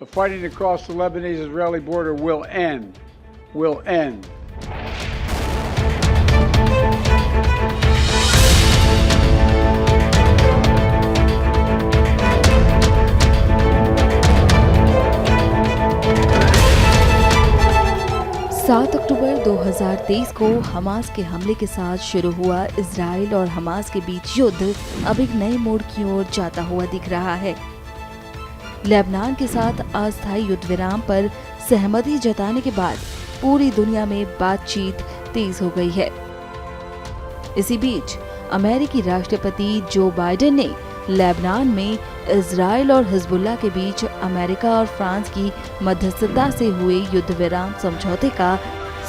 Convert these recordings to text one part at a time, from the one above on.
The fighting across the Lebanese-Israeli border will end. Will end. 7 अक्टूबर 2023 को Hamas के हमले के साथ शुरू हुआ इजराइल और हमास के बीच युद्ध अब एक नए मोड़ की ओर जाता हुआ दिख रहा है। लेबनान के साथ अस्थायी युद्ध विराम पर सहमति जताने के बाद पूरी दुनिया में बातचीत तेज हो गई है। इसी बीच अमेरिकी राष्ट्रपति जो बाइडेन ने लेबनान में इजराइल और हिजबुल्लाह के बीच अमेरिका और फ्रांस की मध्यस्थता से हुए युद्ध विराम समझौते का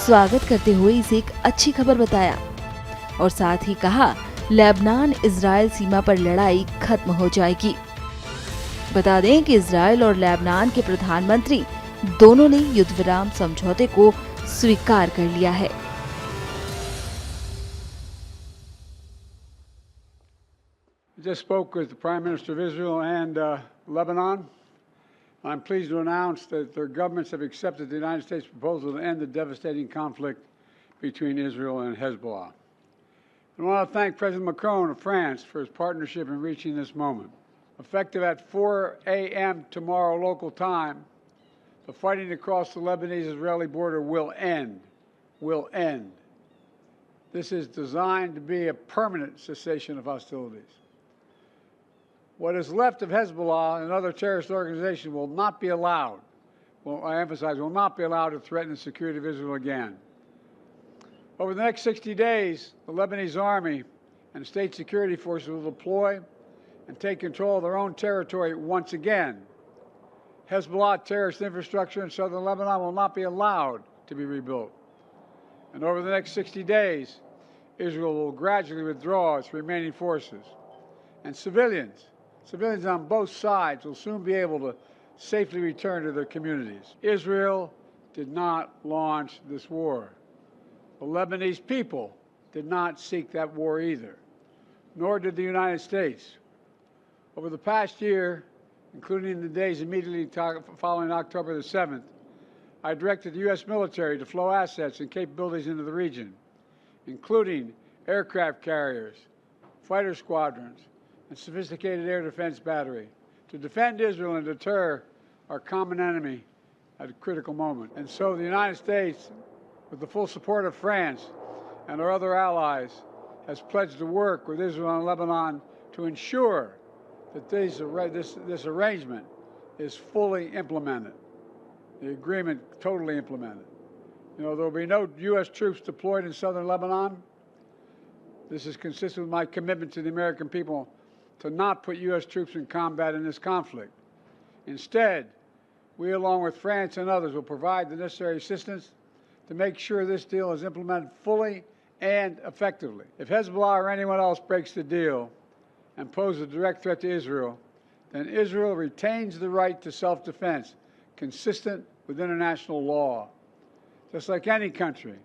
स्वागत करते हुए इसे एक अच्छी खबर बताया और साथ ही कहा लेबनान इजराइल सीमा पर लड़ाई खत्म हो जाएगी। बता दें कि इजराइल और लेबनान के प्रधानमंत्री दोनों ने युद्ध विराम समझौते को स्वीकार कर लिया है। I just spoke with the Prime Minister of Israel and Lebanon. I'm pleased to announce that their governments have accepted the United States proposal to end the devastating conflict between Israel and Hezbollah. I want to thank President Macron of France for his partnership in reaching this moment. Effective at 4 a.m. tomorrow local time, the fighting across the Lebanese-Israeli border will end. Will end. This is designed to be a permanent cessation of hostilities. What is left of Hezbollah and other terrorist organizations will not be allowed, well, I emphasize, will not be allowed to threaten the security of Israel again. Over the next 60 days, the Lebanese army and state security forces will deploy and take control of their own territory once again. Hezbollah terrorist infrastructure in southern Lebanon will not be allowed to be rebuilt. And over the next 60 days, Israel will gradually withdraw its remaining forces. And civilians on both sides will soon be able to safely return to their communities. Israel did not launch this war. The Lebanese people did not seek that war either, nor did the United States. Over the past year, including the days immediately following October the 7th, I directed the U.S. military to flow assets and capabilities into the region, including aircraft carriers, fighter squadrons, and sophisticated air defense battery to defend Israel and deter our common enemy at a critical moment. And so the United States, with the full support of France and our other allies, has pledged to work with Israel and Lebanon to ensure that this arrangement is fully implemented, the agreement totally implemented. You know, there will be no U.S. troops deployed in southern Lebanon. This is consistent with my commitment to the American people to not put U.S. troops in combat in this conflict. Instead, we, along with France and others, will provide the necessary assistance to make sure this deal is implemented fully and effectively. If Hezbollah or anyone else breaks the deal and poses a direct threat to Israel, then Israel retains the right to self-defense consistent with international law, just like any country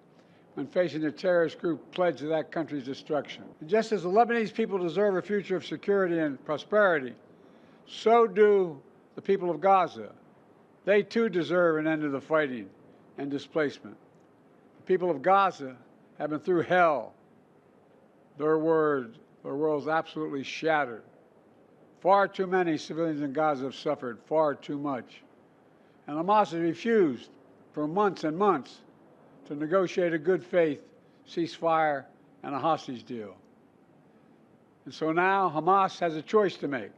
when facing a terrorist group pledged to that country's destruction. And just as the Lebanese people deserve a future of security and prosperity, so do the people of Gaza. They too deserve an end to the fighting and displacement. The people of Gaza have been through hell. Their world's absolutely shattered. Far too many civilians in Gaza have suffered, far too much. And Hamas has refused for months and months to negotiate a good faith ceasefire and a hostage deal. And so now Hamas has a choice to make.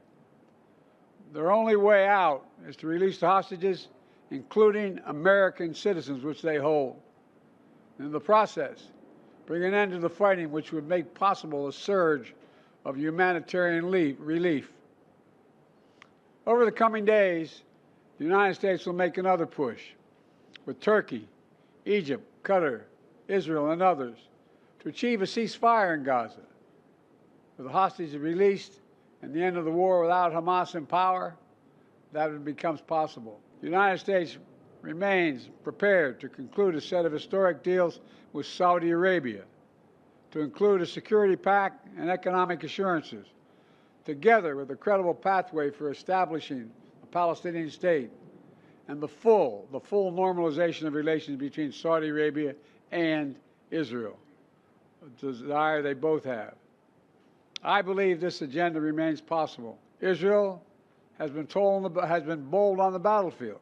Their only way out is to release the hostages, including American citizens, which they hold. In the process, bring an end to the fighting, which would make possible a surge of humanitarian relief. Over the coming days, the United States will make another push with Turkey, Egypt, Qatar, Israel, and others to achieve a ceasefire in Gaza. With the hostages released and the end of the war without Hamas in power, that becomes possible. The United States remains prepared to conclude a set of historic deals with Saudi Arabia, to include a security pact and economic assurances, together with a credible pathway for establishing a Palestinian state and the full normalization of relations between Saudi Arabia and Israel, a desire they both have. I believe this agenda remains possible. Israel has been bold on the battlefield.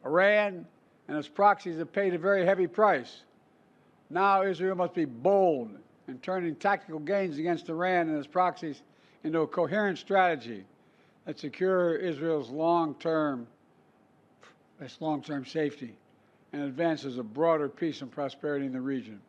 Iran and its proxies have paid a very heavy price. Now Israel must be bold in turning tactical gains against Iran and its proxies into a coherent strategy that secure Israel's long-term safety and advances a broader peace and prosperity in the region.